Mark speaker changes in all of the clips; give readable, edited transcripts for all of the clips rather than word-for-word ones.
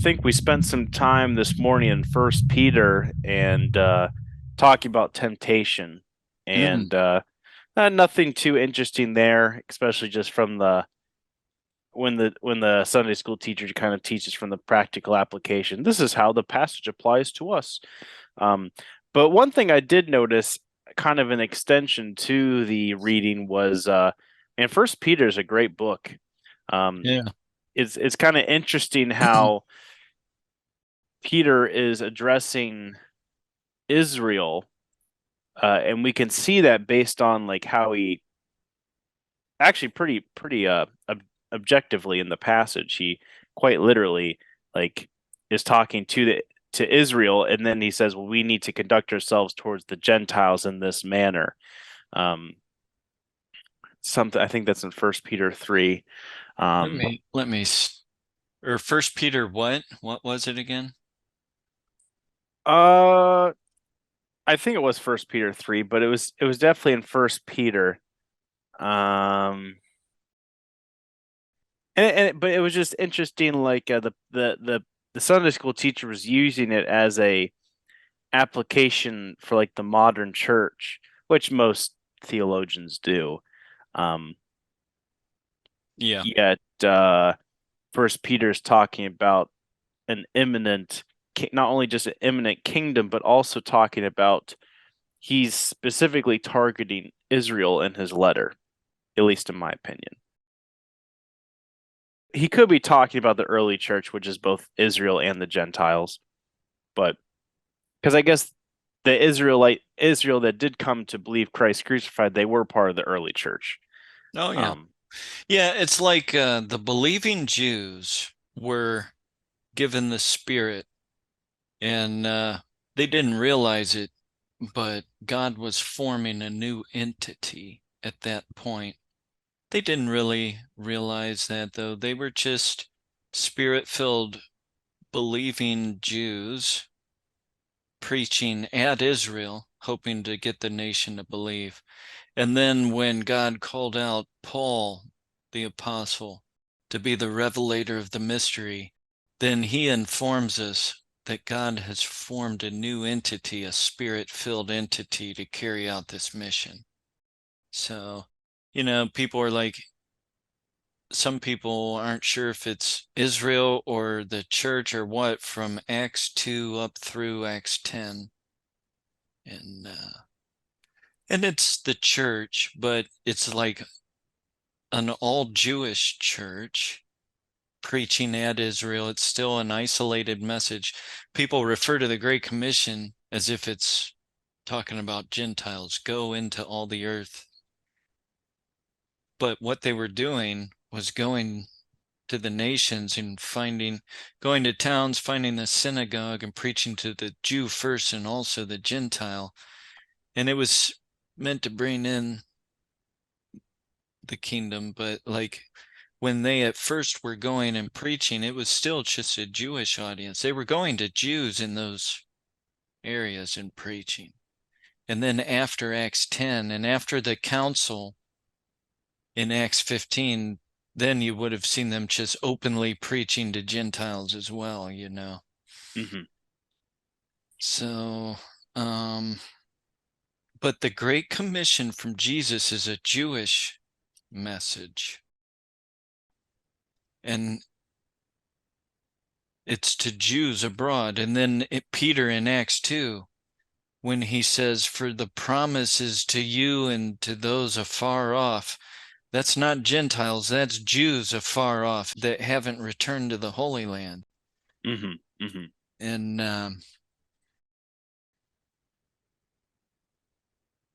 Speaker 1: think we spent some time this morning in First Peter and talking about temptation,
Speaker 2: Mm,
Speaker 1: and nothing too interesting there, especially just from the when the Sunday school teacher kind of teaches from the practical application. This is how the passage applies to us. Um, but one thing I did notice, kind of an extension to the reading, was and First Peter is a great book. Um,
Speaker 2: yeah.
Speaker 1: it's kind of interesting how Peter is addressing Israel, and we can see that based on like how he actually pretty objectively in the passage, he quite literally like is talking to Israel, and then he says, "Well, we need to conduct ourselves towards the Gentiles in this manner." Um, something I think that's in First Peter 3.
Speaker 2: Let
Speaker 1: Um,
Speaker 2: me let me or First Peter what? What was it again?
Speaker 1: uh, I think it was First Peter 3, but it was definitely in First Peter. Um, but it was just interesting, like the Sunday school teacher was using it as a application for like the modern church, which most theologians do. Um,
Speaker 2: Yeah.
Speaker 1: yet First Peter's talking about an imminent, not only just an imminent kingdom, but also talking about he's specifically targeting Israel in his letter, at least in my opinion. He could be talking about the early church, which is both Israel and the Gentiles, but because I guess the Israel that did come to believe Christ crucified, they were part of the early church.
Speaker 2: Oh yeah.
Speaker 1: Um,
Speaker 2: Yeah, it's like the believing Jews were given the Spirit and they didn't realize it, but God was forming a new entity at that point. They didn't really realize that though. They were just Spirit-filled believing Jews preaching at Israel, hoping to get the nation to believe. And then when God called out Paul, the apostle, to be the revelator of the mystery, then he informs us that God has formed a new entity, a spirit-filled entity to carry out this mission. So, people are like, some people aren't sure if it's Israel or the church or what from Acts 2 up through Acts 10. And it's the church, but it's like an all Jewish church preaching at Israel. It's still an isolated message. People refer to the Great Commission as if it's talking about Gentiles, go into all the earth. But what they were doing was going to the nations and going to towns, finding the synagogue and preaching to the Jew first and also the Gentile. And it was meant to bring in the kingdom, but like when they at first were going and preaching, it was still just a Jewish audience. They were going to Jews in those areas and preaching. And then after Acts 10 and after the council in Acts 15, then you would have seen them just openly preaching to Gentiles as well,
Speaker 1: mhm.
Speaker 2: So, but the Great Commission from Jesus is a Jewish message. And it's to Jews abroad. And then Peter in Acts 2, when he says, for the promise is to you and to those afar off. That's not Gentiles, that's Jews afar off that haven't returned to the Holy Land.
Speaker 1: Mhm. Mhm.
Speaker 2: And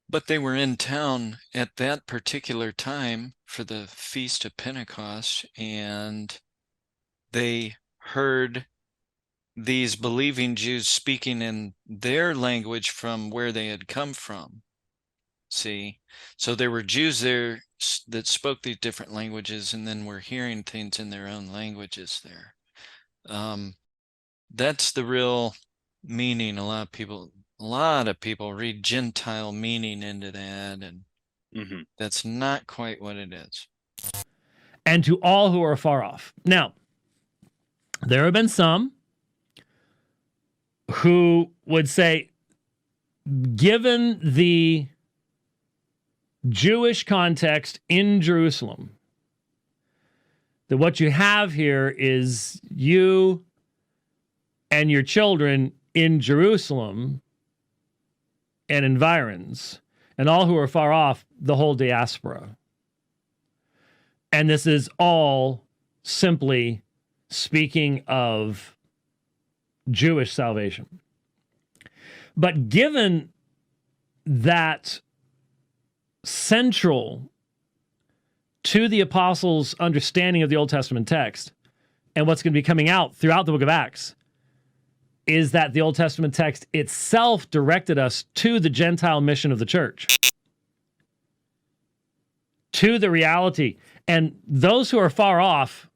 Speaker 2: but they were in town at that particular time for the Feast of Pentecost, and they heard these believing Jews speaking in their language from where they had come from. See, so there were Jews there that spoke these different languages and then were hearing things in their own languages there. That's the real meaning. A lot of people read Gentile meaning into that, and
Speaker 1: Mhm.
Speaker 2: that's not quite what it is.
Speaker 3: And to all who are far off. Now, there have been some who would say, given the Jewish context in Jerusalem, that what you have here is you and your children in Jerusalem and environs, and all who are far off, the whole diaspora. And this is all simply speaking of Jewish salvation. But given that central to the apostles' understanding of the Old Testament text, and what's going to be coming out throughout the book of Acts, is that the Old Testament text itself directed us to the Gentile mission of the church, to the reality. And those who are far off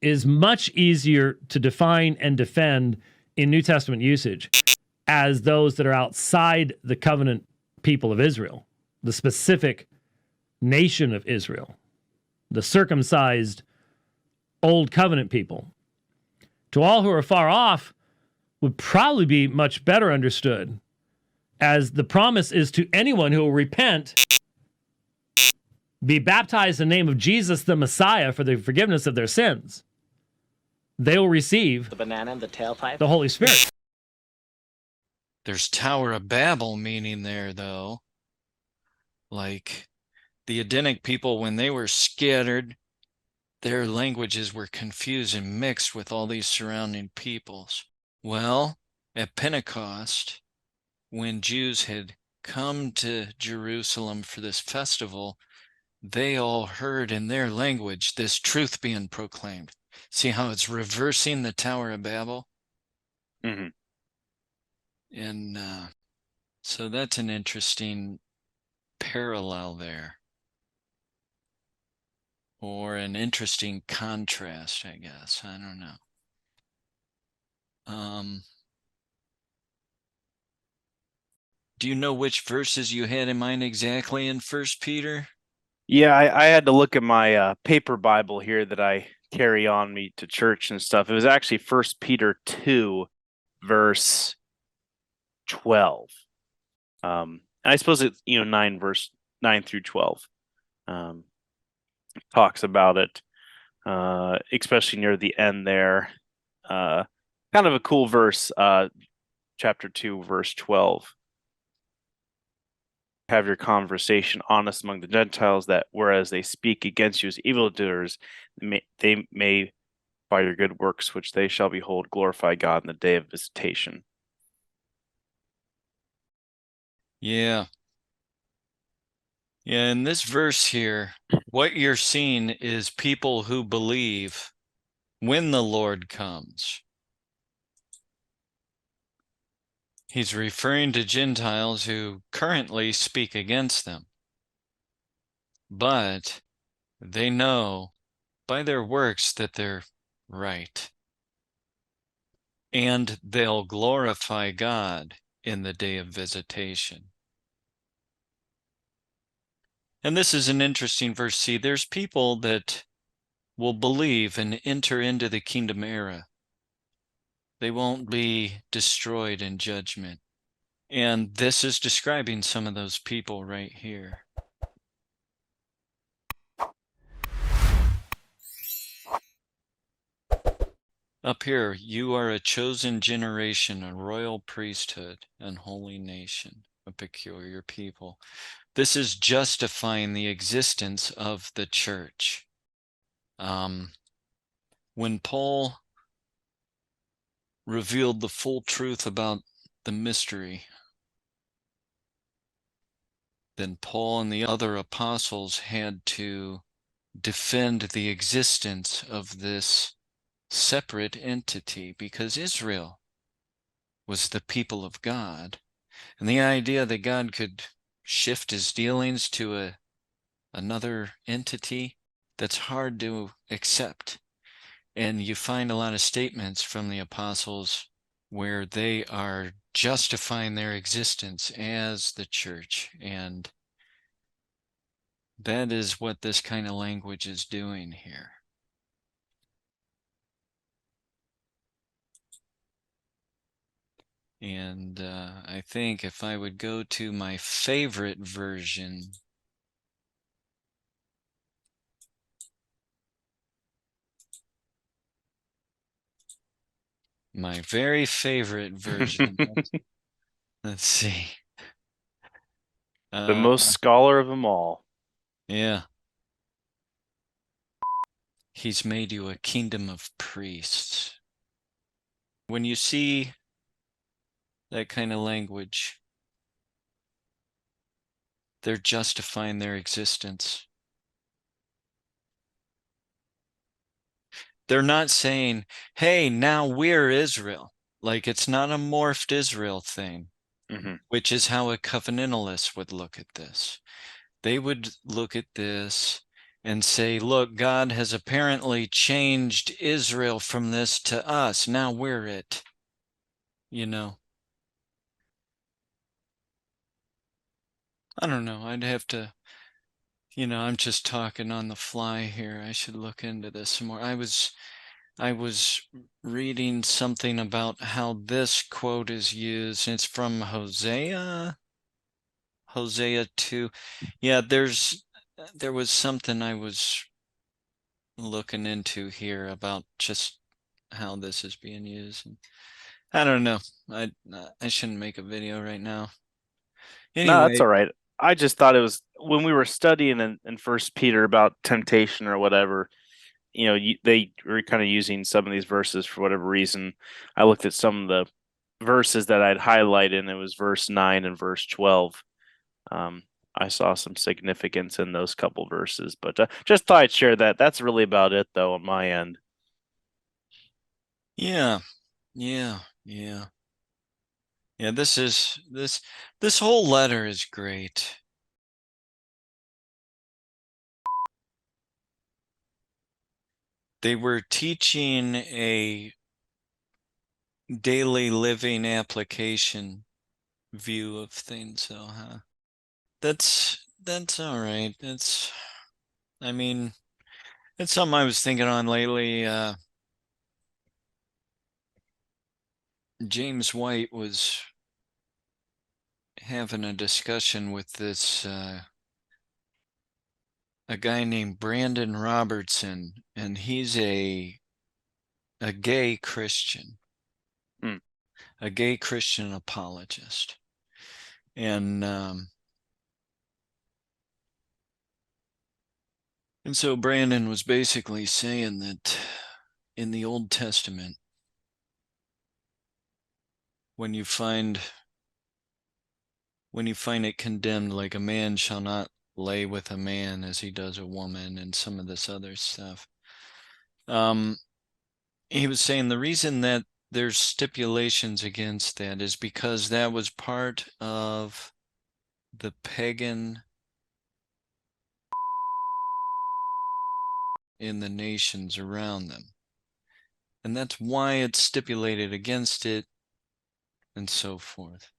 Speaker 3: is much easier to define and defend in New Testament usage as those that are outside the covenant people of Israel, the specific nation of Israel, the circumcised old covenant people. To all who are far off would probably be much better understood as the promise is to anyone who will repent, be baptized in the name of Jesus the Messiah for the forgiveness of their sins. They will receive
Speaker 4: the banana and the tailpipe,
Speaker 3: the Holy Spirit.
Speaker 2: There's Tower of Babel meaning there, though. Like the Edenic people, when they were scattered, their languages were confused and mixed with all these surrounding peoples. Well, at Pentecost, when Jews had come to Jerusalem for this festival, they all heard in their language this truth being proclaimed. See how it's reversing the Tower of Babel?
Speaker 1: Mm-hmm.
Speaker 2: And so that's an interesting parallel there. Or an interesting contrast, I guess. I don't know. Do you know which verses you had in mind exactly in 1 Peter?
Speaker 1: Yeah, I had to look at my paper Bible here that I carry on me to church and stuff. It was actually 1 Peter 2, verse 12. And I suppose it's 9 through 12. Talks about it, especially near the end there. Kind of a cool verse, chapter 2, verse 12. Have your conversation honest among the Gentiles, that whereas they speak against you as evildoers, they may, by your good works, which they shall behold, glorify God in the day of visitation.
Speaker 2: Yeah. Yeah, in this verse here, what you're seeing is people who believe when the Lord comes. He's referring to Gentiles who currently speak against them. But they know by their works that they're right. And they'll glorify God in the day of visitation. And this is an interesting verse. See, there's people that will believe and enter into the kingdom era. They won't be destroyed in judgment. And this is describing some of those people right here. Up here, you are a chosen generation, a royal priesthood, and holy nation, a peculiar people. This is justifying the existence of the church. When Paul revealed the full truth about the mystery, then Paul and the other apostles had to defend the existence of this separate entity, because Israel was the people of God. And the idea that God could shift his dealings to another entity, that's hard to accept. And you find a lot of statements from the apostles where they are justifying their existence as the church. And that is what this kind of language is doing here. And I think if I would go to my favorite version, my very favorite version, let's see.
Speaker 1: The most scholar of them all.
Speaker 2: Yeah. He's made you a kingdom of priests. When you see that kind of language, they're justifying their existence. They're not saying, hey, now we're Israel. Like, it's not a morphed Israel thing, which is how a covenantalist would look at this. They would look at this and say, look, God has apparently changed Israel from this to us. Now we're it. You know, I don't know. I'd have to, I'm just talking on the fly here. I should look into this some more. I was reading something about how this quote is used. It's from Hosea 2. Yeah, there was something I was looking into here about just how this is being used. I don't know. I shouldn't make a video right now.
Speaker 1: No, that's
Speaker 2: Anyway,
Speaker 1: all right. I just thought it was when we were studying in First Peter about temptation or whatever. They were kind of using some of these verses for whatever reason. I looked at some of the verses that I'd highlighted, and it was verse 9 and verse 12. I saw some significance in those couple verses, but just thought I'd share that. That's really about it, though, on my end.
Speaker 2: yeah. Yeah. This whole letter is great. They were teaching a daily living application view of things, so that's all right. I mean, it's something I was thinking on lately. James White was having a discussion with this a guy named Brandon Robertson, and he's a gay Christian, a gay Christian apologist. And so Brandon was basically saying that in the Old Testament, when you find it condemned, like a man shall not lay with a man as he does a woman, and some of this other stuff, he was saying the reason that there's stipulations against that is because that was part of the pagan in the nations around them. And that's why it's stipulated against it, and so forth.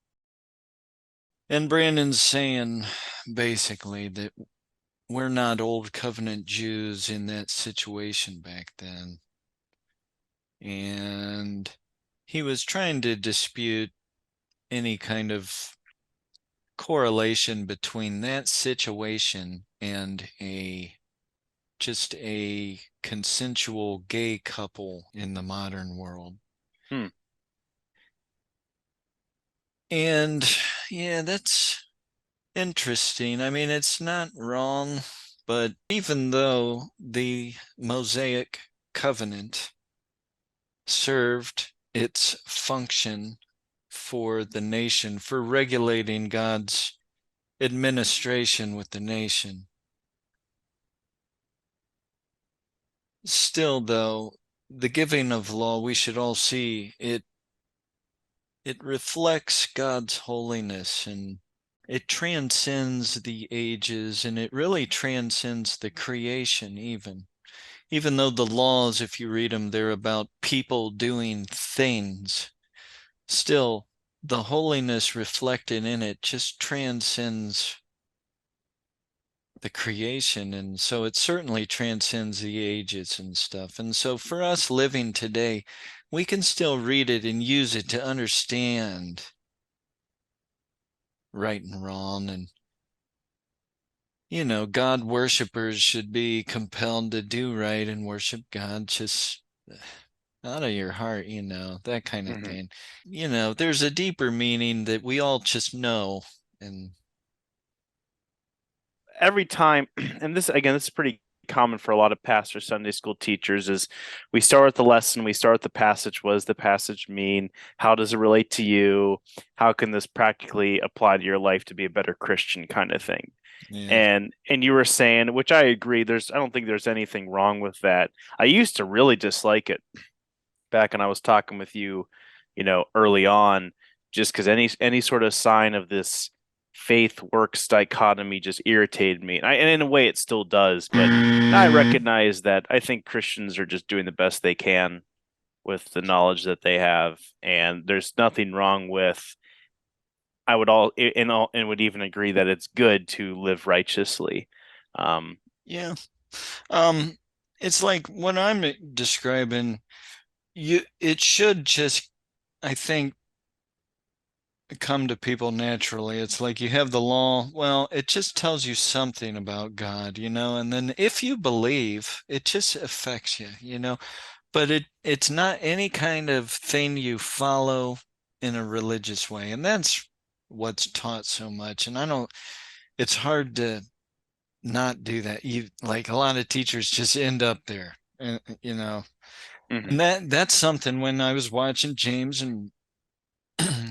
Speaker 2: And Brandon's saying basically that we're not old covenant Jews in that situation back then. And he was trying to dispute any kind of correlation between that situation and just a consensual gay couple in the modern world. And yeah, that's interesting. I mean, it's not wrong, but even though the Mosaic covenant served its function for the nation, for regulating God's administration with the nation, still, though, the giving of law, we should all see it reflects God's holiness, and it transcends the ages, and it really transcends the creation even though the laws, if you read them, they're about people doing things. Still, the holiness reflected in it just transcends the creation. And so it certainly transcends the ages and stuff. And so for us living today, we can still read it and use it to understand right and wrong. And, you know, God worshipers should be compelled to do right and worship God just out of your heart, you know, that kind of thing. You know, there's a deeper meaning that we all just know. And
Speaker 1: every time, and this again, this is pretty common for a lot of pastors, Sunday school teachers, is we start with the lesson, we start with the passage. What does the passage mean? How does it relate to you? How can this practically apply to your life to be a better Christian, kind of thing?
Speaker 2: yeah.
Speaker 1: And you were saying, which I agree, I don't think there's anything wrong with that. I used to really dislike it back when I was talking with you, early on, just because any sort of sign of this faith works dichotomy just irritated me. And in a way it still does, but now I recognize that I think Christians are just doing the best they can with the knowledge that they have, and there's nothing wrong with. I would and would even agree that it's good to live righteously.
Speaker 2: Yeah. It's like what I'm describing, it should just, I think, come to people naturally. It's like you have the law. Well, it just tells you something about God, you know, and then if you believe, it just affects you, you know, but it's not any kind of thing you follow in a religious way. And that's what's taught so much. And it's hard to not do that. You like a lot of teachers just end up there, and you know, and that's something. When I was watching James and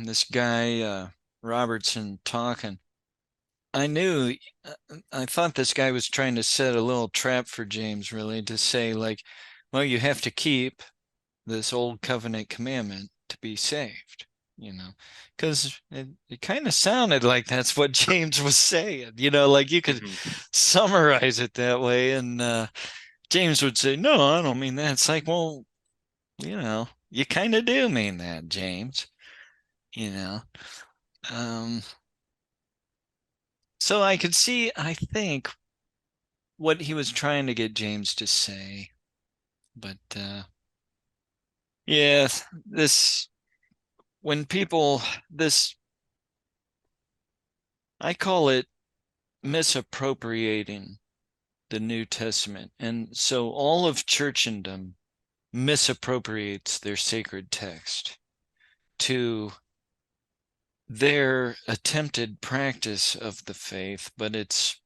Speaker 2: this guy Robertson talking, I knew, I thought this guy was trying to set a little trap for James, really, to say like, well, you have to keep this old covenant commandment to be saved, you know, because it kind of sounded like that's what James was saying, you know, like you could summarize it that way. And James would say, no, I don't mean that. It's like, well, you know, you kind of do mean that, James, you know. So I could see, I think, what he was trying to get James to say. But yeah, when people, I call it misappropriating the New Testament. And so all of churchendom misappropriates their sacred text to their attempted practice of the faith, but it's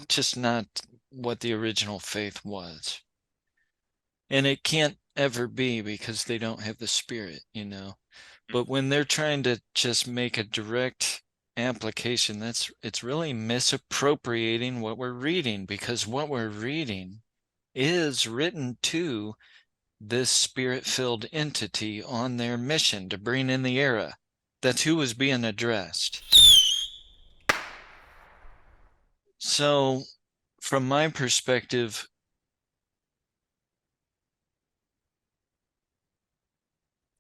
Speaker 2: just not what the original faith was. And it can't ever be because they don't have the Spirit, you know. But when they're trying to just make a direct application, it's really misappropriating what we're reading, because what we're reading is written to this Spirit-filled entity on their mission to bring in the era. That's who was being addressed. So from my perspective,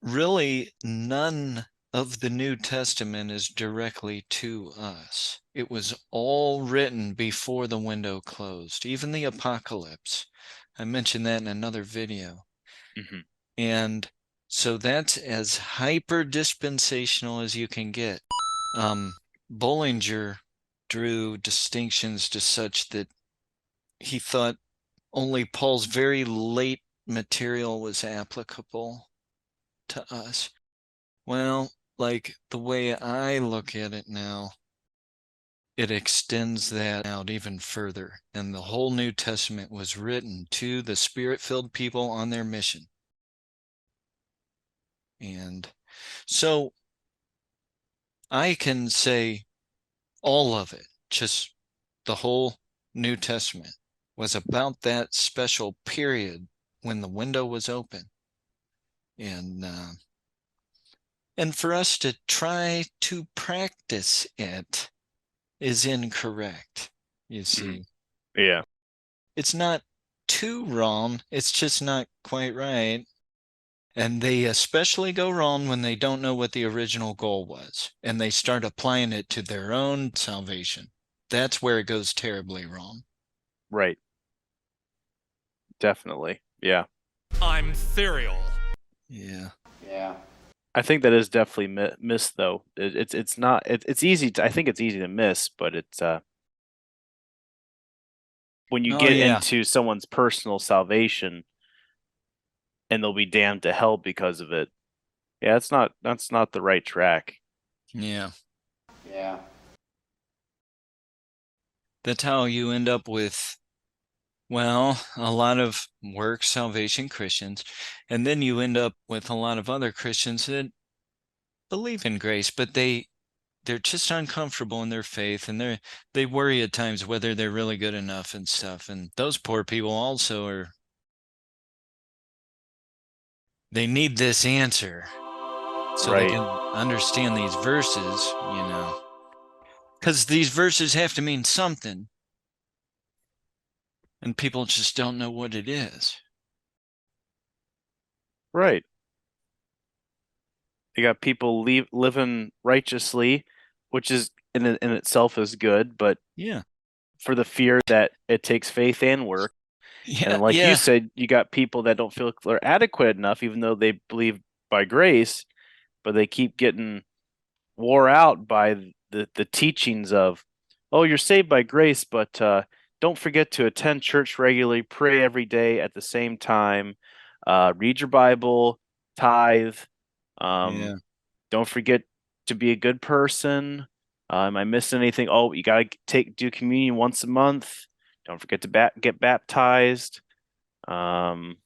Speaker 2: really none of the New Testament is directly to us. It was all written before the window closed, even the Apocalypse. I mentioned that in another video. And so that's as hyper dispensational as you can get. Bollinger drew distinctions to such that he thought only Paul's very late material was applicable to us. Well, like the way I look at it now, it extends that out even further. And the whole New Testament was written to the Spirit-filled people on their mission. And so I can say all of it, just the whole New Testament was about that special period when the window was open. And for us to try to practice it is incorrect, you see.
Speaker 1: Yeah.
Speaker 2: It's not too wrong, it's just not quite right. And they especially go wrong when they don't know what the original goal was, and they start applying it to their own salvation. that's where it goes terribly wrong.
Speaker 1: Right. Definitely. Yeah.
Speaker 4: I'm cereal.
Speaker 2: Yeah.
Speaker 5: Yeah.
Speaker 1: I think that is definitely missed though. It's not it's easy to I think it's easy to miss, but it's when you
Speaker 2: Oh
Speaker 1: get
Speaker 2: yeah.
Speaker 1: into someone's personal salvation and they'll be damned to hell because of it. Yeah, that's not the right track.
Speaker 2: Yeah.
Speaker 5: Yeah.
Speaker 2: That's how you end up with, well, a lot of work salvation Christians, and then you end up with a lot of other Christians that believe in grace, but they're just uncomfortable in their faith, and they worry at times whether they're really good enough and stuff. And those poor people also they need this answer so they
Speaker 1: Right.
Speaker 2: can understand these verses, because these verses have to mean something, and people just don't know what it is.
Speaker 1: Right. You got people living righteously, which is in itself is good, but
Speaker 2: Yeah.
Speaker 1: for the fear that it takes faith and work.
Speaker 2: Yeah.
Speaker 1: And like you
Speaker 2: Yeah.
Speaker 1: said, you got people that don't feel they're adequate enough, even though they believe by grace, but they keep getting wore out by the teachings of, oh, you're saved by grace, but don't forget to attend church regularly, pray every day at the same time, read your Bible, tithe.
Speaker 2: Yeah.
Speaker 1: Don't forget to be a good person. Am I missing anything? Oh, you gotta do communion once a month. Don't forget to get baptized. And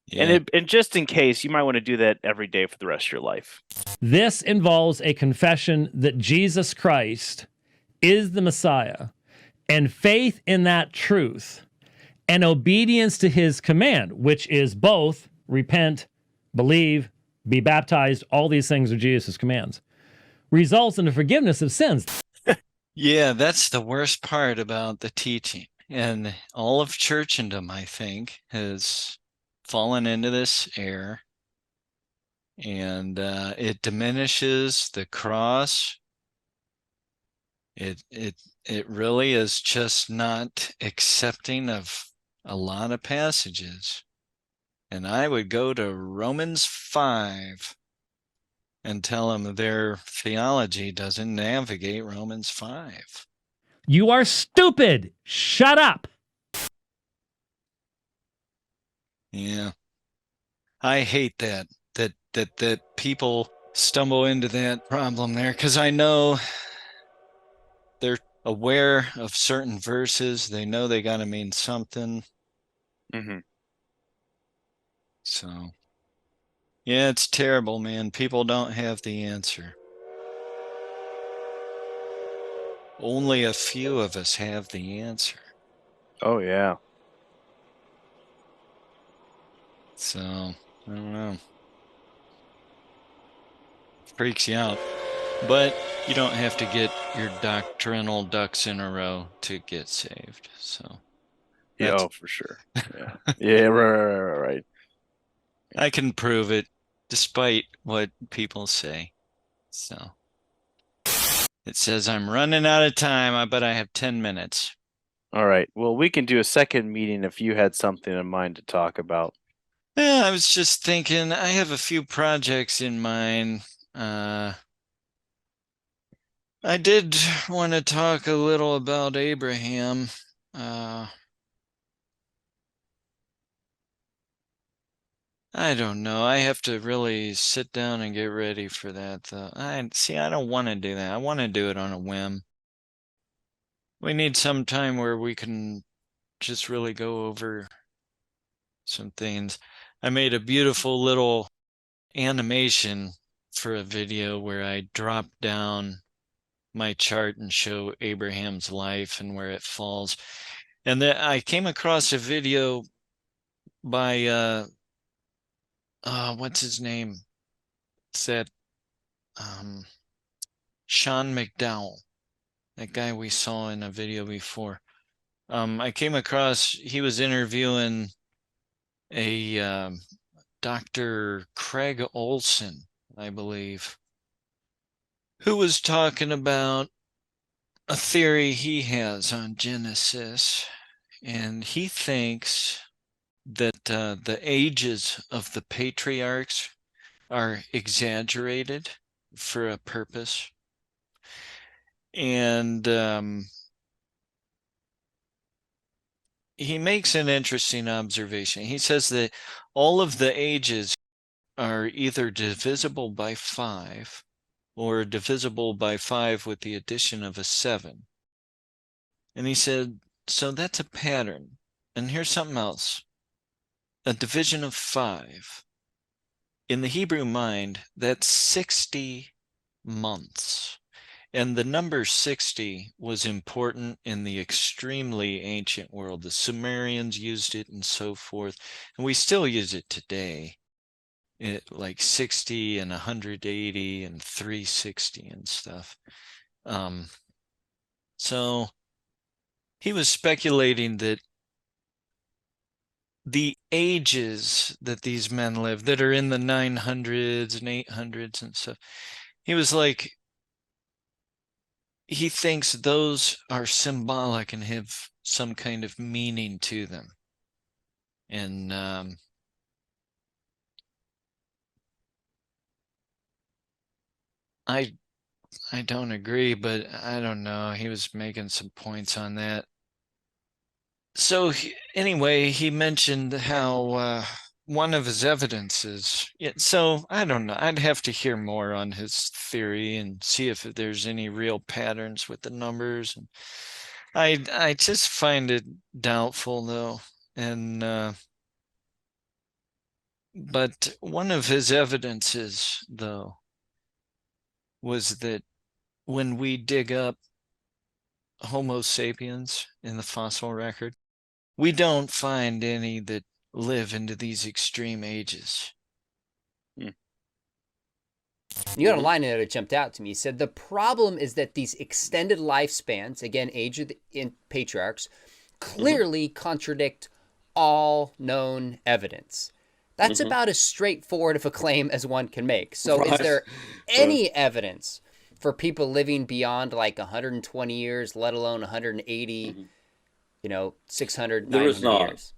Speaker 2: Yeah.
Speaker 1: and just in case, you might want to do that every day for the rest of your life.
Speaker 3: This involves a confession that Jesus Christ is the Messiah and faith in that truth and obedience to his command, which is both repent, believe, be baptized. All these things are Jesus' commands, results in the forgiveness of sins.
Speaker 2: Yeah, that's the worst part about the teaching. And all of churchendom, I think, has fallen into this error. And it diminishes the cross. It really is just not accepting of a lot of passages. And I would go to Romans 5 and tell them their theology doesn't navigate Romans 5.
Speaker 3: You are stupid. Shut up.
Speaker 2: Yeah. I hate that people stumble into that problem there, because I know they're aware of certain verses. They know they got to mean something.
Speaker 1: Mm-hmm.
Speaker 2: So, yeah, it's terrible, man. People don't have the answer. Only a few of us have the answer.
Speaker 1: Oh yeah.
Speaker 2: So, I don't know. Freaks you out. But you don't have to get your doctrinal ducks in a row to get saved. So,
Speaker 1: Yeah,
Speaker 2: that's,
Speaker 1: oh, for sure. Yeah. Yeah, right.
Speaker 2: I can prove it despite what people say. So, it says I'm running out of time, but I have 10 minutes.
Speaker 1: All right. Well, we can do a second meeting if you had something in mind to talk about.
Speaker 2: Yeah, I was just thinking, I have a few projects in mind. I did want to talk a little about Abraham. I don't know. I have to really sit down and get ready for that, though. I don't want to do that. I want to do it on a whim. We need some time where we can just really go over some things. I made a beautiful little animation for a video where I drop down my chart and show Abraham's life and where it falls. And then I came across a video by what's his name? It's that Sean McDowell, that guy we saw in a video before. I came across, he was interviewing a Dr. Craig Olson, I believe, who was talking about a theory he has on Genesis, and he thinks that the ages of the patriarchs are exaggerated for a purpose. And he makes an interesting observation. He says that all of the ages are either divisible by 5 or divisible by 5 with the addition of a 7. And he said, so that's a pattern. And here's something else. A division of 5. In the Hebrew mind, that's 60 months. And the number 60 was important in the extremely ancient world. The Sumerians used it and so forth. And we still use it today. Like 60 and 180 and 360 and stuff. So he was speculating that the ages that these men live that are in the 900s and 800s and stuff, he was like, he thinks those are symbolic and have some kind of meaning to them. And I don't agree, but I don't know. He was making some points on that. So anyway, he mentioned how one of his evidences. So I don't know. I'd have to hear more on his theory and see if there's any real patterns with the numbers. And I just find it doubtful, though. And but one of his evidences, though, was that when we dig up Homo sapiens in the fossil record, we don't find any that live into these extreme ages.
Speaker 5: You got a line in there that jumped out to me. He said, the problem is that these extended lifespans, again, age of the patriarchs, clearly contradict all known evidence. That's about as straightforward of a claim as one can make. So is there any evidence for people living beyond like 120 years, let alone 180, 600, 900
Speaker 6: There is not.
Speaker 5: years?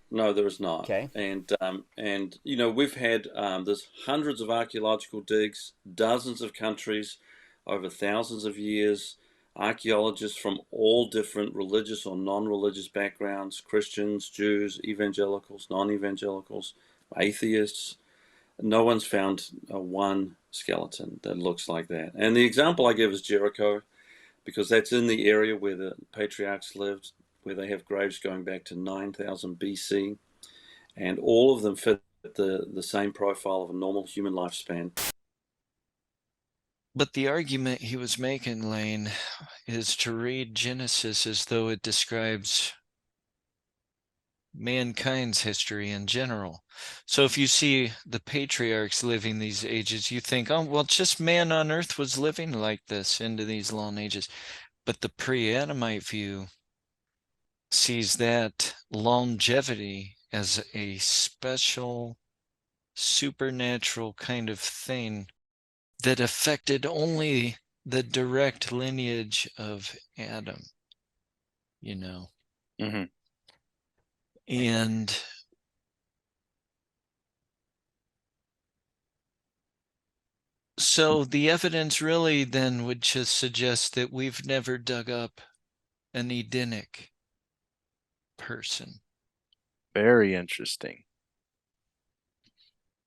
Speaker 6: No, there is not.
Speaker 5: Okay.
Speaker 6: And we've had there's hundreds of archaeological digs, dozens of countries over thousands of years, archaeologists from all different religious or non-religious backgrounds, Christians, Jews, evangelicals, non-evangelicals, atheists. No one's found one skeleton that looks like that. And the example I give is Jericho, because that's in the area where the patriarchs lived, where they have graves going back to 9000 BC, and all of them fit the same profile of a normal human lifespan.
Speaker 2: But the argument he was making, Lane, is to read Genesis as though it describes mankind's history in general. So if you see the patriarchs living these ages, you think, oh, well, just man on earth was living like this into these long ages. But the pre-Adamite view sees that longevity as a special supernatural kind of thing that affected only the direct lineage of Adam,
Speaker 1: Mm-hmm.
Speaker 2: And so the evidence really then would just suggest that we've never dug up an Edenic person.
Speaker 1: Very interesting.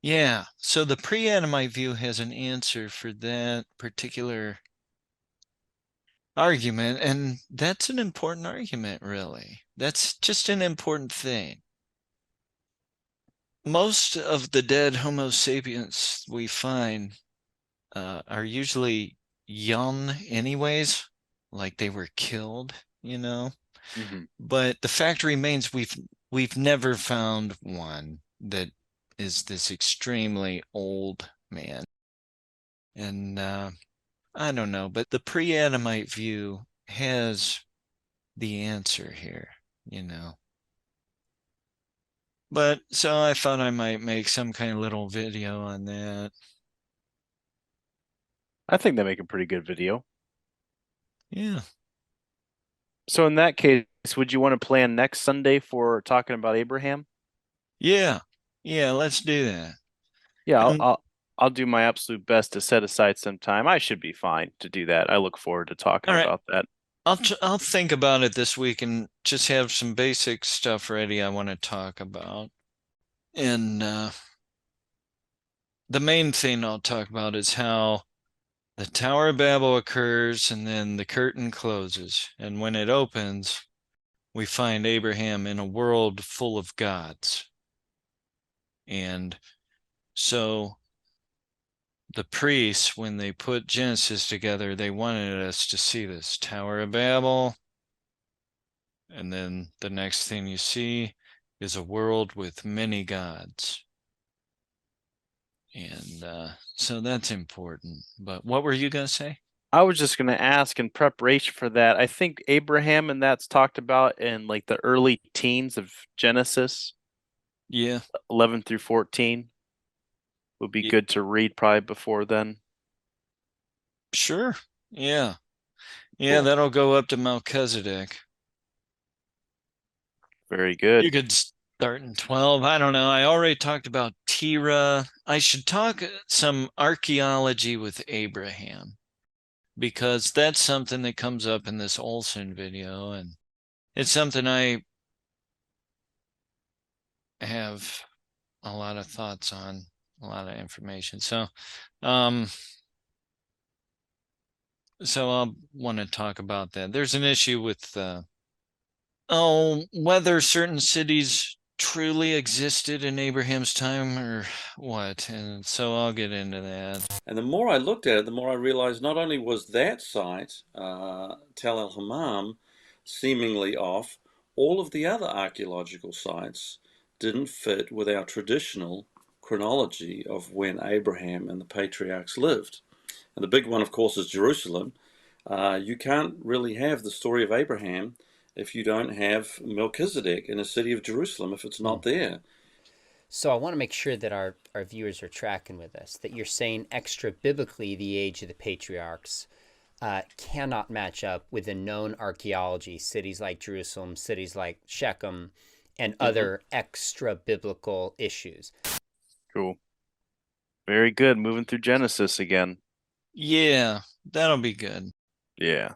Speaker 2: Yeah, so the pre-Adamite view has an answer for that particular argument, and that's an important argument, really. That's just an important thing. Most of the dead Homo sapiens we find are usually young anyways, like they were killed,
Speaker 1: Mm-hmm.
Speaker 2: But the fact remains we've never found one that is this extremely old man. And I don't know, but the pre-Adamite view has the answer here, But so I thought I might make some kind of little video on that.
Speaker 1: I think they make a pretty good video.
Speaker 2: Yeah.
Speaker 1: So in that case, would you want to plan next Sunday for talking about Abraham?
Speaker 2: Yeah. Yeah, let's do that.
Speaker 1: Yeah,
Speaker 2: And
Speaker 1: I'll do my absolute best to set aside some time. I should be fine to do that. I look forward to talking
Speaker 2: all right,
Speaker 1: about that.
Speaker 2: I'll think about it this week and just have some basic stuff ready I want to talk about. And the main thing I'll talk about is how the Tower of Babel occurs and then the curtain closes. And when it opens, we find Abraham in a world full of gods. And so the priests, when they put Genesis together, they wanted us to see this Tower of Babel. And then the next thing you see is a world with many gods. And so that's important. But what were you going to say?
Speaker 1: I was just going to ask in preparation for that. I think Abraham and that's talked about in like the early teens of Genesis,
Speaker 2: Yeah.
Speaker 1: 11 through 14. Would be good to read probably before then.
Speaker 2: Sure. Yeah. Yeah,
Speaker 1: Cool.
Speaker 2: that'll go up to Melchizedek.
Speaker 1: Very good.
Speaker 2: You could start in 12. I don't know. I already talked about Terah. I should talk some archaeology with Abraham because that's something that comes up in this Olson video. And it's something I have a lot of thoughts on, a lot of information. So I'll want to talk about that. There's an issue with whether certain cities truly existed in Abraham's time or what. And so I'll get into that.
Speaker 6: And the more I looked at it, the more I realized not only was that site, Tel El Hammam, seemingly off, all of the other archaeological sites didn't fit with our traditional chronology of when Abraham and the patriarchs lived. And the big one, of course, is Jerusalem. You can't really have the story of Abraham if you don't have Melchizedek in the city of Jerusalem, if it's not there.
Speaker 5: So I want to make sure that our viewers are tracking with us, that you're saying extra biblically the age of the patriarchs cannot match up with the known archaeology, cities like Jerusalem, cities like Shechem, and other extra biblical issues.
Speaker 1: Cool. Very good. Moving through Genesis again.
Speaker 2: Yeah, that'll be good.
Speaker 1: Yeah,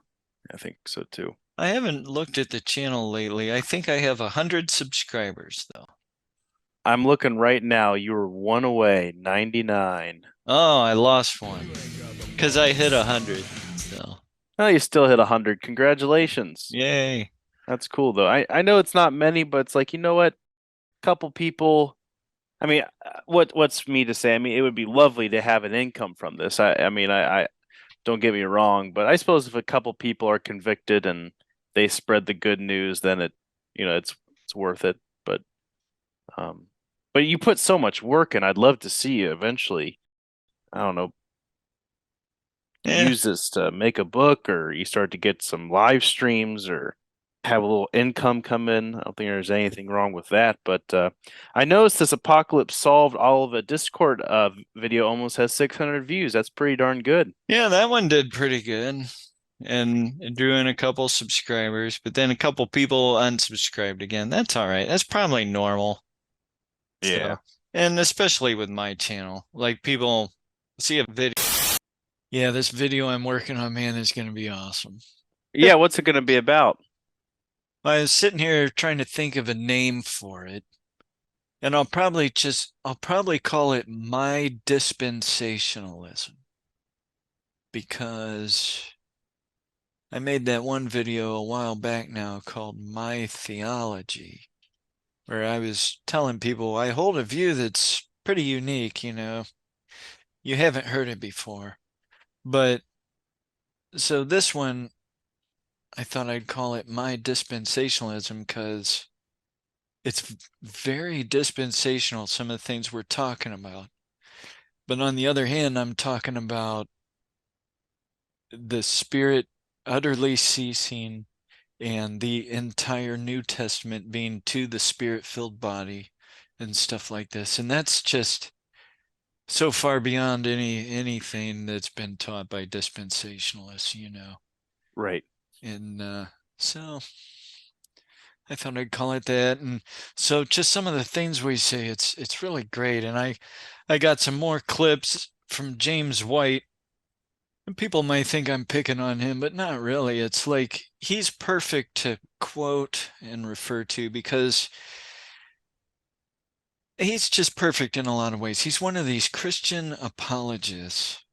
Speaker 1: I think so too.
Speaker 2: I haven't looked at the channel lately. I think I have 100 subscribers though.
Speaker 1: I'm looking right now. You were one away, 99.
Speaker 2: Oh, I lost one because I hit 100. So,
Speaker 1: Oh, you still hit 100. Congratulations.
Speaker 2: yay.
Speaker 1: That's cool though. I know it's not many, but it's like, you know what? A couple people. I mean, what's me to say? I mean, it would be lovely to have an income from this. I don't get me wrong, but I suppose if a couple people are convicted and they spread the good news, then it's worth it. Um, but you put so much work in. I'd love to see you eventually. I don't know,
Speaker 2: Yeah.
Speaker 1: use this to make a book, or you start to get some live streams, or have a little income come in. I don't think there's anything wrong with that. But I noticed this Apocalypse Solved all of a Discord video almost has 600 views. That's pretty darn good.
Speaker 2: Yeah, that one did pretty good. And it drew in a couple subscribers, but then a couple people unsubscribed again. That's all right. That's probably normal.
Speaker 1: Yeah.
Speaker 2: So, and especially with my channel, like people see a video. Yeah, this video I'm working on, man, is going to be awesome.
Speaker 1: Yeah, what's it going to be about?
Speaker 2: I was sitting here trying to think of a name for it, and I'll probably call it My Dispensationalism, because I made that one video a while back now called My Theology, where I was telling people I hold a view that's pretty unique, you haven't heard it before. But so this one, I thought I'd call it My Dispensationalism because it's very dispensational, some of the things we're talking about. But on the other hand, I'm talking about the Spirit utterly ceasing and the entire New Testament being to the Spirit-filled body and stuff like this. And that's just so far beyond anything that's been taught by dispensationalists,
Speaker 1: Right.
Speaker 2: And So I thought I'd call it that. And so just some of the things we say, it's really great. And I got some more clips from James White. And people might think I'm picking on him, but not really. It's like he's perfect to quote and refer to because he's just perfect in a lot of ways. He's one of these Christian apologists.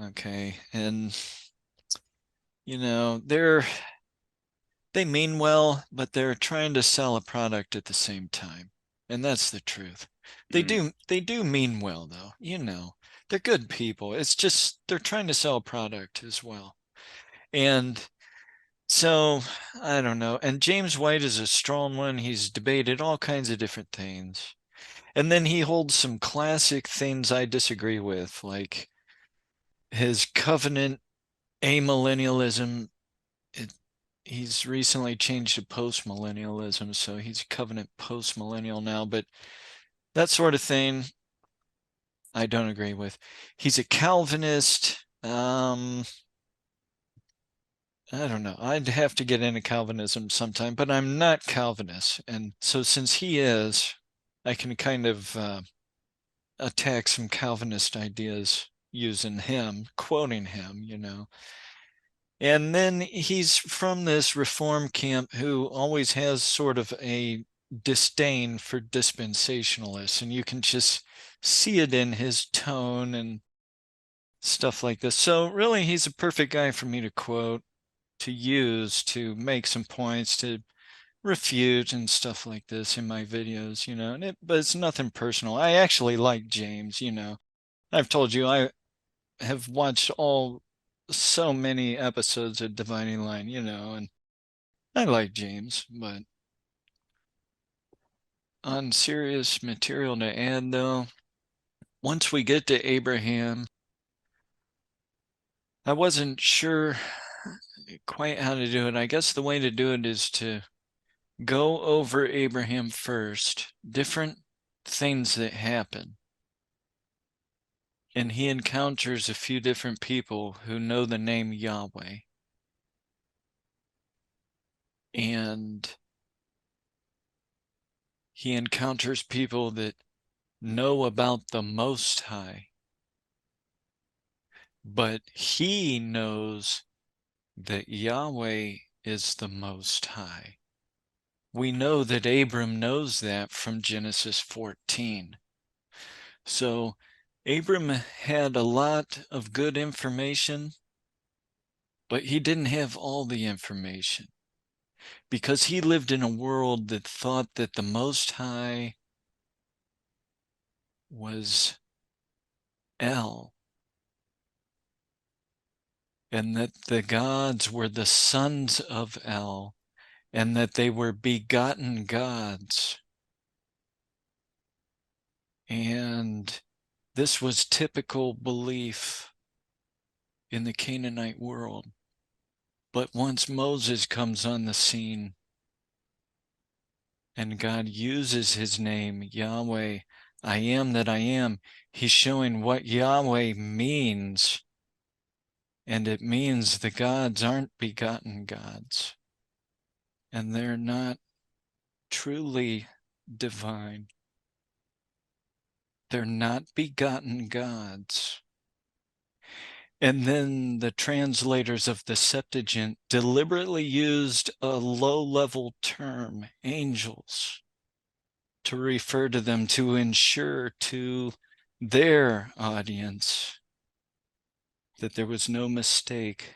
Speaker 2: Okay. And you know, they mean well, but they're trying to sell a product at the same time. And that's the truth. They do mean well though, you know. They're good people. It's just they're trying to sell a product as well. And so, I don't know. And James White is a strong one. He's debated all kinds of different things. And then he holds some classic things I disagree with, like his covenant amillennialism. He's recently changed to postmillennialism, so he's covenant postmillennial now, but that sort of thing I don't agree with. He's a Calvinist. I don't know. I'd have to get into Calvinism sometime, but I'm not Calvinist. And so since he is, I can kind of attack some Calvinist ideas using him, quoting him, you know. And then he's from this reform camp who always has sort of a disdain for dispensationalists. And you can just see it in his tone and stuff like this. So really, he's a perfect guy for me to quote, to use, to make some points, to refute and stuff like this in my videos, you know. But it's nothing personal. I actually like James, you know. I've told you I have watched so many episodes of Dividing Line, you know, and I like James, but on serious material to add though, once we get to Abraham, I wasn't sure quite how to do it. I guess the way to do it is to go over Abraham first, different things that happen. And he encounters a few different people who know the name Yahweh. And he encounters people that know about the Most High. But he knows that Yahweh is the Most High. We know that Abram knows that from Genesis 14. So Abram had a lot of good information, but he didn't have all the information because he lived in a world that thought that the Most High was El, and that the gods were the sons of El, and that they were begotten gods. And this was typical belief in the Canaanite world. But once Moses comes on the scene and God uses his name, Yahweh, I am that I am, he's showing what Yahweh means. And it means the gods aren't begotten gods. And they're not truly divine. They're not begotten gods. And then the translators of the Septuagint deliberately used a low-level term, angels, to refer to them, to ensure to their audience that there was no mistake,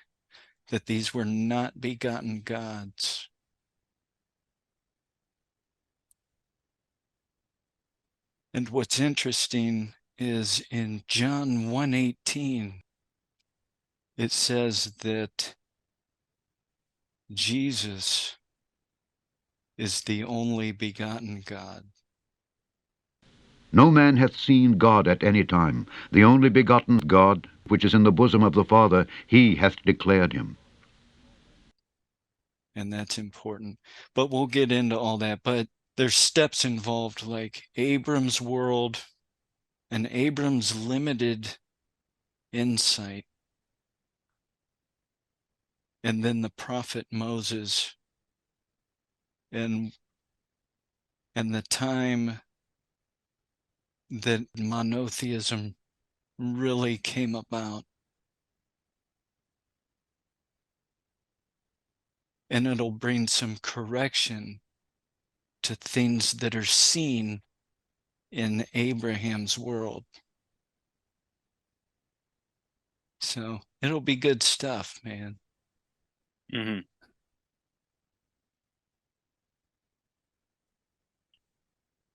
Speaker 2: that these were not begotten gods. And what's interesting is in John 1:18, it says that Jesus is the only begotten God.
Speaker 7: No man hath seen God at any time. The only begotten God, which is in the bosom of the Father, he hath declared him.
Speaker 2: And that's important. But we'll get into all that. But there's steps involved, like Abram's world and Abram's limited insight. And then the prophet Moses and the time that monotheism really came about. And it'll bring some correction to things that are seen in Abraham's world. So it'll be good stuff, man.
Speaker 1: Mm-hmm.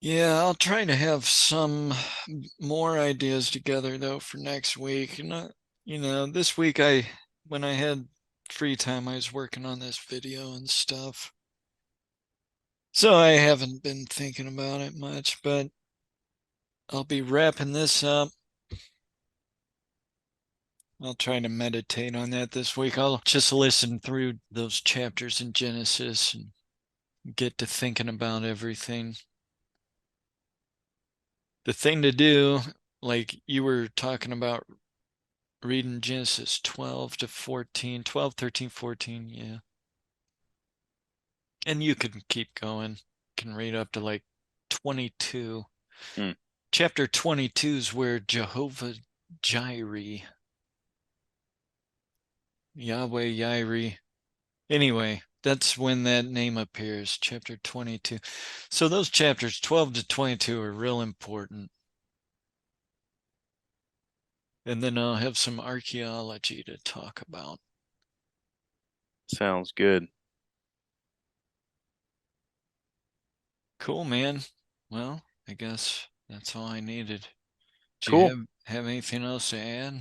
Speaker 2: Yeah, I'll try to have some more ideas together though for next week. This week when I had free time, I was working on this video and stuff. So I haven't been thinking about it much, but I'll be wrapping this up. I'll try to meditate on that this week. I'll just listen through those chapters in Genesis and get to thinking about everything. The thing to do, like you were talking about reading Genesis 12 to 14, 12, 13, 14, yeah. And you can keep going. You can read up to like 22. Chapter 22 is where Jehovah Jireh, Yahweh Jireh. Anyway, that's when that name appears, chapter 22. So those chapters 12 to 22 are real important. And then I'll have some archaeology to talk about.
Speaker 1: Sounds good.
Speaker 2: Cool, man. Well, I guess that's all I needed. Do
Speaker 1: Cool.
Speaker 2: you have anything else to add?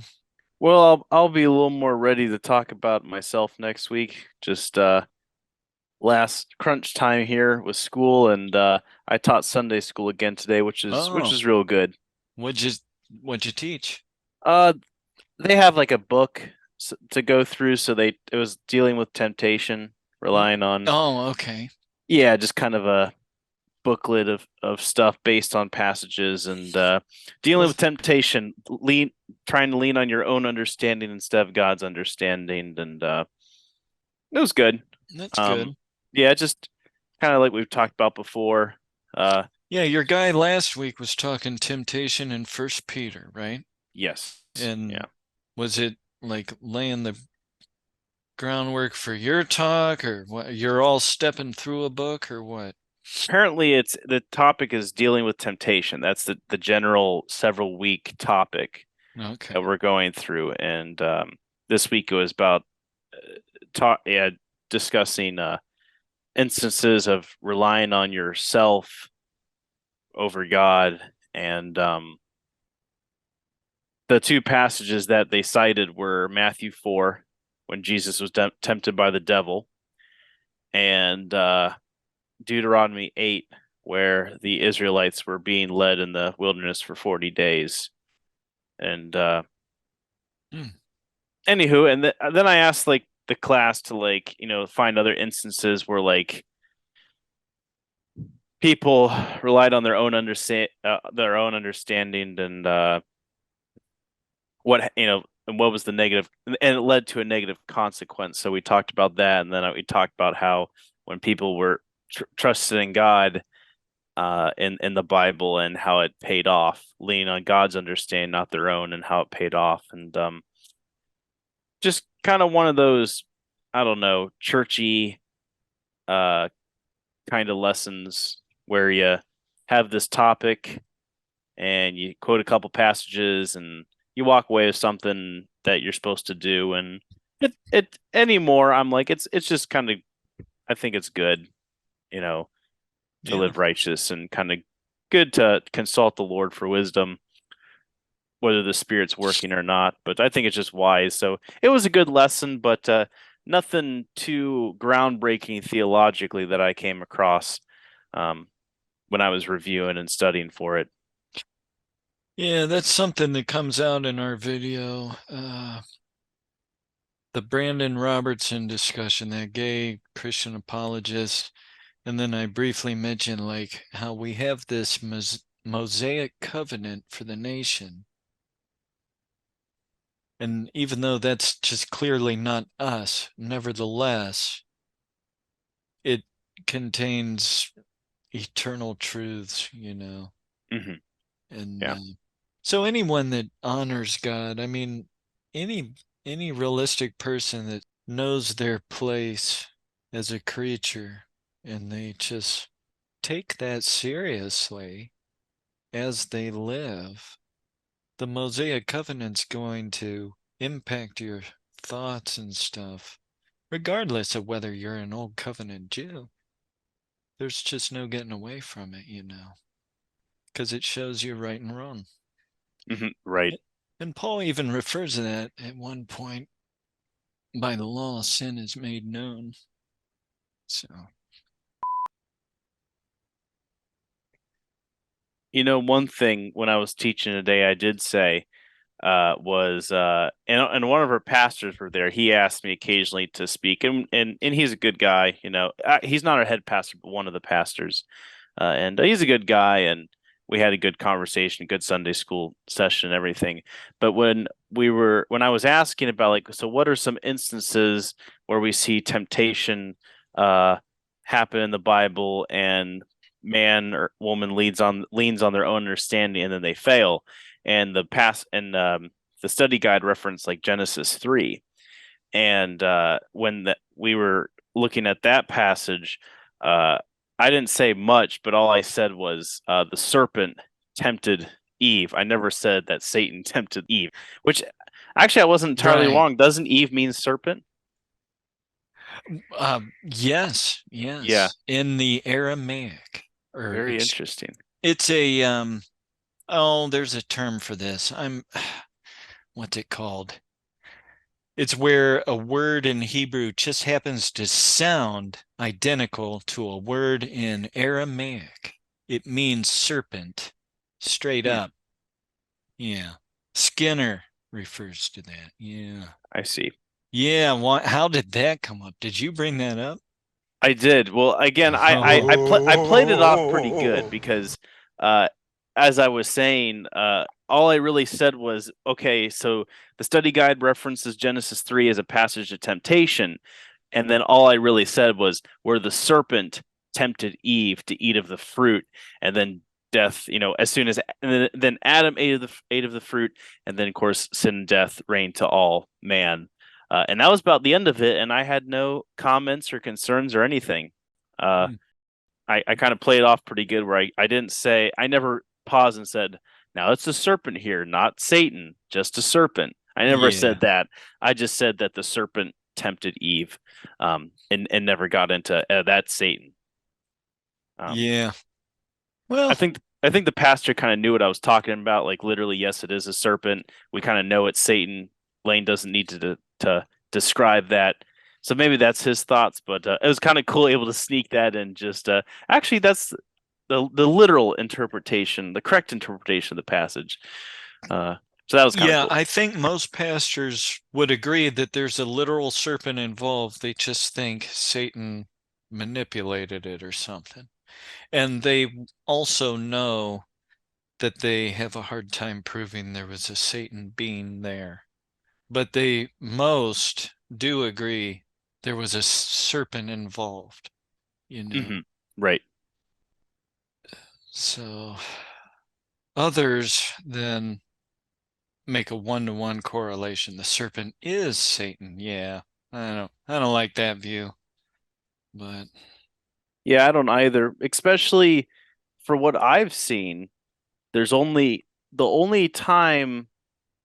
Speaker 1: Well, I'll be a little more ready to talk about myself next week. Just last crunch time here with school, and I taught Sunday school again today, which is real good.
Speaker 2: What'd you teach?
Speaker 1: They have like a book to go through, so it was dealing with temptation, relying on
Speaker 2: Okay.
Speaker 1: Yeah, just kind of a booklet of stuff based on passages and dealing with temptation, trying to lean on your own understanding instead of God's understanding, and it was good.
Speaker 2: That's good.
Speaker 1: Yeah, just kind of like we've talked about before.
Speaker 2: Yeah, your guy last week was talking temptation in 1 Peter, right?
Speaker 1: Yes.
Speaker 2: And
Speaker 1: yeah.
Speaker 2: Was it like laying the groundwork for your talk, or what? You're all stepping through a book, or what?
Speaker 1: Apparently, the topic is dealing with temptation. That's the general several week topic that we're going through, and this week it was about discussing instances of relying on yourself over God, and the two passages that they cited were Matthew 4, when Jesus was tempted by the devil, and Deuteronomy 8, where the Israelites were being led in the wilderness for 40 days. And anywho, and then I asked like the class to find other instances where like people relied on their own understanding and what was the negative, and it led to a negative consequence. So we talked about that, and then we talked about how when people were trusted in God in the Bible, and how it paid off, leaning on God's understanding, not their own, and how it paid off. And just kind of one of those, I don't know, churchy kind of lessons where you have this topic and you quote a couple passages and you walk away with something that you're supposed to do. And it anymore, I'm like, it's just kind of, I think it's good, to live righteous, and kind of good to consult the Lord for wisdom, whether the Spirit's working or not. But I think it's just wise. So it was a good lesson, but nothing too groundbreaking theologically that I came across when I was reviewing and studying for it.
Speaker 2: Yeah, that's something that comes out in our video. The Brandon Robertson discussion, that gay Christian apologist. And then I briefly mentioned like how we have this Mosaic covenant for the nation. And even though that's just clearly not us, nevertheless, it contains eternal truths,
Speaker 1: Mm-hmm.
Speaker 2: and
Speaker 1: Yeah.
Speaker 2: so anyone that honors God, I mean, any realistic person that knows their place as a creature and they just take that seriously as they live, the Mosaic Covenant's going to impact your thoughts and stuff, regardless of whether you're an Old Covenant Jew. There's just no getting away from it, because it shows you right and wrong.
Speaker 1: Mm-hmm. Right.
Speaker 2: And Paul even refers to that at one point. By the law, sin is made known. So,
Speaker 1: One thing when I was teaching today, I did say was and one of our pastors were there. He asked me occasionally to speak, and he's a good guy. He's not our head pastor, but one of the pastors, and he's a good guy, and we had a good conversation, good Sunday school session, and everything. But when I was asking about like, so what are some instances where we see temptation happen in the Bible and man or woman leans on their own understanding and then they fail, and the study guide referenced like Genesis 3, and when we were looking at that passage, I didn't say much, but all I said was the serpent tempted Eve. I never said that Satan tempted Eve, which actually I wasn't entirely
Speaker 2: right.
Speaker 1: wrong. Doesn't Eve mean serpent?
Speaker 2: Yes.
Speaker 1: Yeah,
Speaker 2: In the Aramaic,
Speaker 1: very interesting.
Speaker 2: it's a there's a term for this. What's it called? It's where a word in Hebrew just happens to sound identical to a word in Aramaic. It means serpent, straight
Speaker 1: Hmm,
Speaker 2: up. Yeah. Skinner refers to that. Yeah.
Speaker 1: I see.
Speaker 2: Yeah. How did that come up? Did you bring that up?
Speaker 1: I did. Well, again, I played it off pretty good because, uh, as I was saying, all I really said was, okay, so the study guide references Genesis 3 as a passage of temptation, and then all I really said was where the serpent tempted Eve to eat of the fruit, and then death, as soon as and then Adam ate of the fruit, and then of course sin and death reigned to all man. And that was about the end of it, and I had no comments or concerns or anything. Uh,
Speaker 2: Hmm.
Speaker 1: I kind of played off pretty good where I didn't say, I never paused and said, now it's a serpent here, not Satan, just a serpent. I never
Speaker 2: Yeah.
Speaker 1: said that. I just said that the serpent tempted Eve, and never got into that's Satan.
Speaker 2: Yeah.
Speaker 1: I
Speaker 2: Well,
Speaker 1: think I think the pastor kind of knew what I was talking about. Like literally, yes, it is a serpent. We kind of know it's Satan. Lane doesn't need to describe that. So maybe that's his thoughts, but it was kind of cool able to sneak that in. Just actually, that's the literal interpretation, the correct interpretation of the passage. So that was kind of
Speaker 2: yeah,
Speaker 1: cool.
Speaker 2: I think most pastors would agree that there's a literal serpent involved. They just think Satan manipulated it or something. And they also know that they have a hard time proving there was a Satan being there. But they most do agree there was a serpent involved, you know.
Speaker 1: Hmm. Right.
Speaker 2: So others then make a one-to-one correlation. The serpent is Satan. Yeah. I don't like that view. But
Speaker 1: Yeah, I don't either. Especially for what I've seen, there's only the only time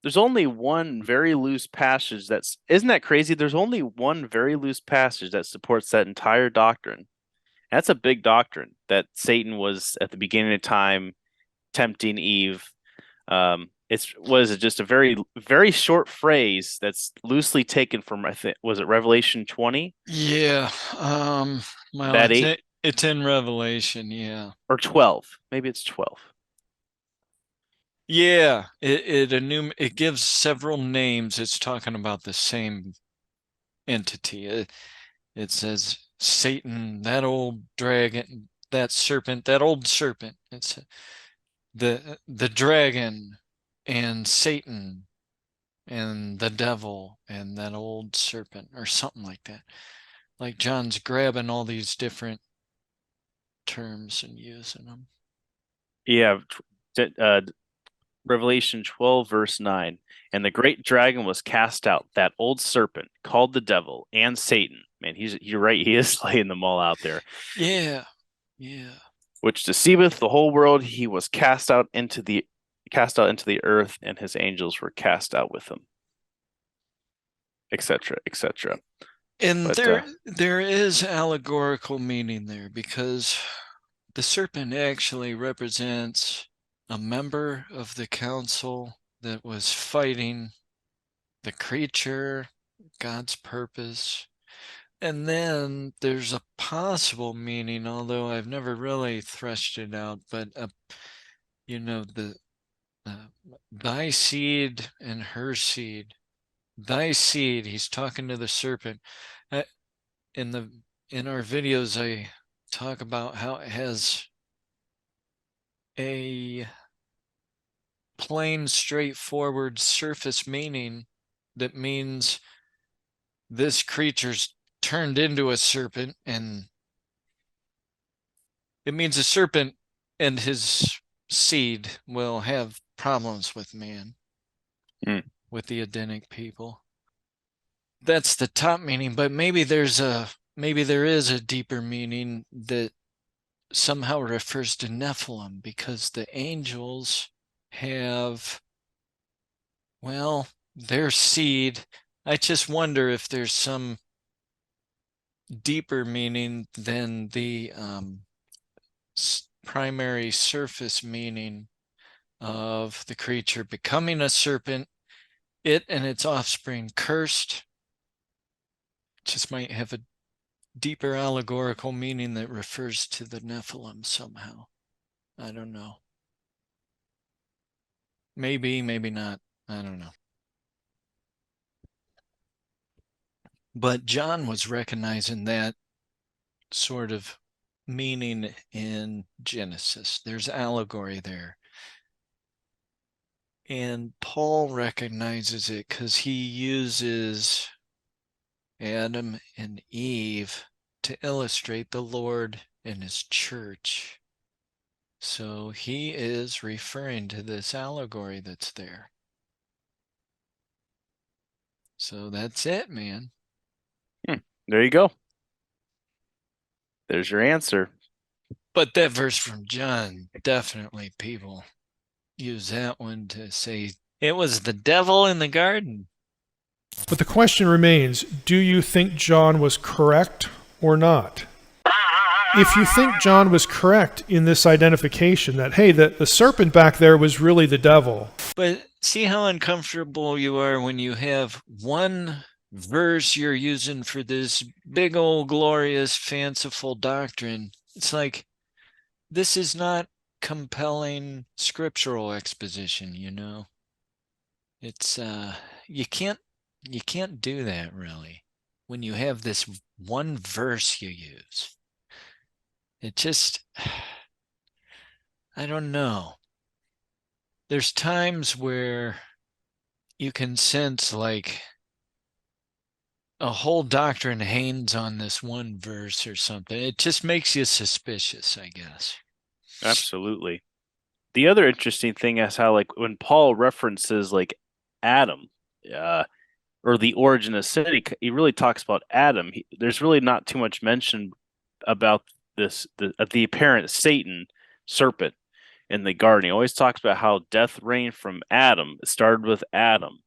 Speaker 1: there's only one very loose passage that's isn't that crazy? There's only one very loose passage that supports that entire doctrine. That's a big doctrine that Satan was at the beginning of time tempting Eve. It's what is it? Just a very very short phrase that's loosely taken from I think was it Revelation 20?
Speaker 2: yeah, well,
Speaker 1: That eight
Speaker 2: it's in Revelation, yeah.
Speaker 1: or 12? Maybe it's 12.
Speaker 2: Yeah, it gives several names. It's talking about the same entity. It says Satan, that old dragon, that serpent, that old serpent. It's the dragon and Satan and the devil and that old serpent or something like that. Like John's grabbing all these different terms and using them.
Speaker 1: Yeah, Revelation 12, verse 9. And the great dragon was cast out, that old serpent called the devil and Satan. Man, you're right. He is laying them all out there.
Speaker 2: Yeah. Yeah.
Speaker 1: Which deceiveth the whole world. He was cast out into the earth, and his angels were cast out with him, etc., etc.
Speaker 2: And
Speaker 1: But
Speaker 2: there is allegorical meaning there, because the serpent actually represents a member of the council that was fighting the creature, God's purpose. And then there's a possible meaning, although I've never really threshed it out, but thy seed and her seed. Thy seed, he's talking to the serpent. In our videos, I talk about how it has a plain, straightforward surface meaning that means this creature's turned into a serpent, and it means a serpent and his seed will have problems with man, with the Adenic people. That's the top meaning, but maybe there is a deeper meaning that somehow refers to Nephilim, because the angels have, well, their seed. I just wonder if there's some deeper meaning than the primary surface meaning of the creature becoming a serpent, it and its offspring cursed. Just might have a deeper allegorical meaning that refers to the Nephilim somehow. I don't know. Maybe, maybe not. I don't know. But John was recognizing that sort of meaning in Genesis. There's allegory there. And Paul recognizes it because he uses Adam and Eve to illustrate the Lord and his church. So he is referring to this allegory that's there. So that's it, man.
Speaker 1: There you go. There's your answer.
Speaker 2: But that verse from John, definitely people use that one to say it was the devil in the garden.
Speaker 8: But the question remains, do you think John was correct or not? If you think John was correct in this identification that, hey, the serpent back there was really the devil.
Speaker 2: But see how uncomfortable you are when you have one verse you're using for this big old glorious fanciful doctrine. It's like, this is not compelling scriptural exposition, you know. It's you can't do that really when you have this one verse you use. It just, I don't know. There's times where you can sense like a whole doctrine hangs on this one verse or something. It just makes you suspicious, I guess.
Speaker 1: Absolutely. The other interesting thing is how, like, when Paul references like Adam, or the origin of sin, he really talks about Adam. There's really not too much mention about the apparent Satan serpent in the garden. He always talks about how death reigned from Adam. It started with Adam.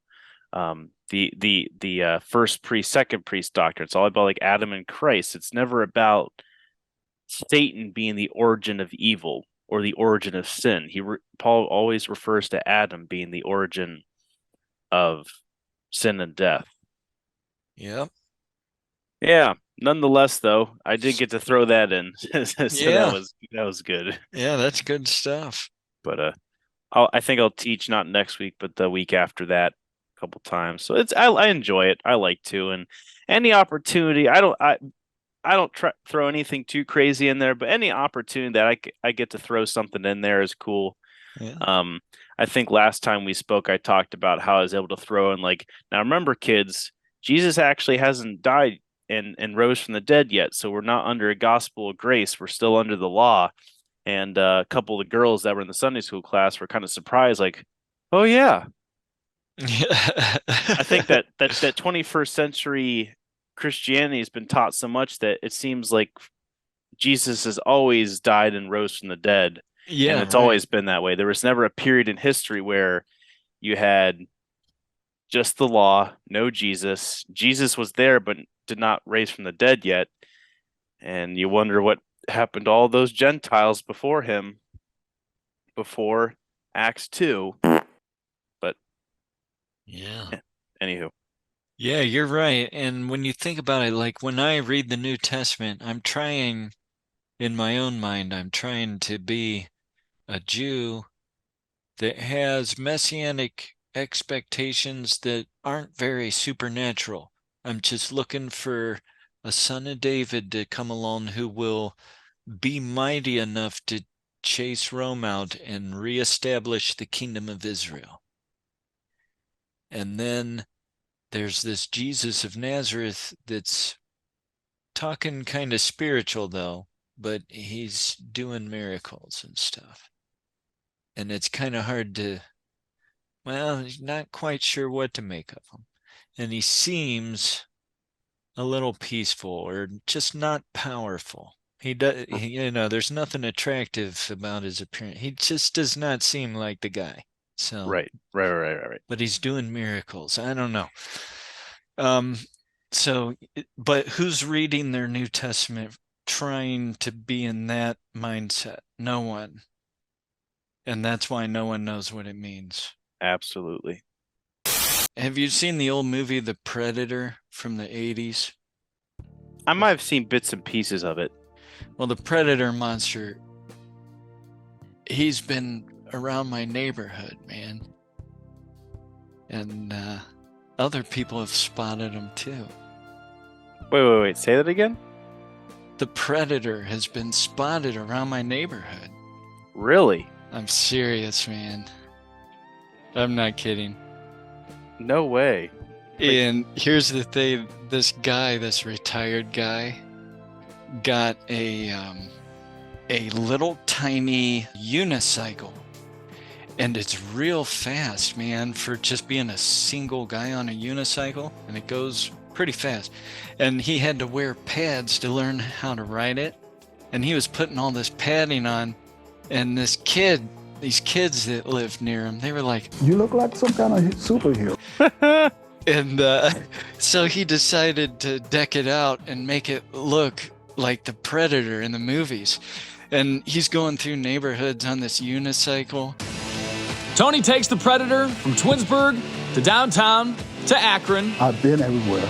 Speaker 1: The first priest, second priest doctrine. It's all about like Adam and Christ. It's never about Satan being the origin of evil or the origin of sin. Paul always refers to Adam being the origin of sin and death.
Speaker 2: Yep.
Speaker 1: Yeah. Nonetheless, though, I did get to throw that in, so
Speaker 2: Yeah.
Speaker 1: that was good.
Speaker 2: Yeah, that's good stuff.
Speaker 1: But I think I'll teach not next week, but the week after that, a couple times. So I enjoy it. I like to, and any opportunity. I don't throw anything too crazy in there, but any opportunity that I get to throw something in there is cool.
Speaker 2: Yeah.
Speaker 1: I think last time we spoke, I talked about how I was able to throw in, like, now remember, kids, Jesus actually hasn't died and rose from the dead yet. So we're not under a gospel of grace. We're still under the law. And a couple of the girls that were in the Sunday school class were kind of surprised, like, oh yeah. I think that 21st century Christianity has been taught so much that it seems like Jesus has always died and rose from the dead.
Speaker 2: Yeah,
Speaker 1: and it's
Speaker 2: right.
Speaker 1: always been that way. There was never a period in history where you had just the law, no Jesus. Jesus was there, but did not raise from the dead yet. And you wonder what happened to all those Gentiles before him, before Acts 2. But
Speaker 2: Yeah.
Speaker 1: Anywho.
Speaker 2: Yeah, you're right. And when you think about it, like when I read the New Testament, I'm trying, in my own mind, I'm trying to be a Jew that has messianic expectations that aren't very supernatural. I'm just looking for a son of David to come along who will be mighty enough to chase Rome out and reestablish the kingdom of Israel. And then there's this Jesus of Nazareth that's talking kind of spiritual, though, but he's doing miracles and stuff. And it's kind of hard to, well, he's not quite sure what to make of him. And he seems a little peaceful or just not powerful. He does, there's nothing attractive about his appearance. He just does not seem like the guy. So
Speaker 1: Right.
Speaker 2: But he's doing miracles. I don't know. But who's reading their New Testament trying to be in that mindset? No one. And that's why no one knows what it means.
Speaker 1: Absolutely.
Speaker 2: Have you seen the old movie The Predator from the 80s?
Speaker 1: I might have seen bits and pieces of it.
Speaker 2: Well, the Predator monster, he's been around my neighborhood, man. And other people have spotted him too.
Speaker 1: Wait. Say that again?
Speaker 2: The Predator has been spotted around my neighborhood.
Speaker 1: Really?
Speaker 2: I'm serious, man. I'm not kidding.
Speaker 1: No way.
Speaker 2: And here's the thing, this retired guy, got a little tiny unicycle. And it's real fast, man, for just being a single guy on a unicycle. And it goes pretty fast. And he had to wear pads to learn how to ride it. And he was putting all this padding on. And these kids that lived near him, they were like,
Speaker 9: "You look like some kind of superhero."
Speaker 2: And so he decided to deck it out and make it look like the Predator in the movies. And he's going through neighborhoods on this unicycle.
Speaker 10: Tony takes the Predator from Twinsburg to downtown to Akron.
Speaker 9: I've been everywhere.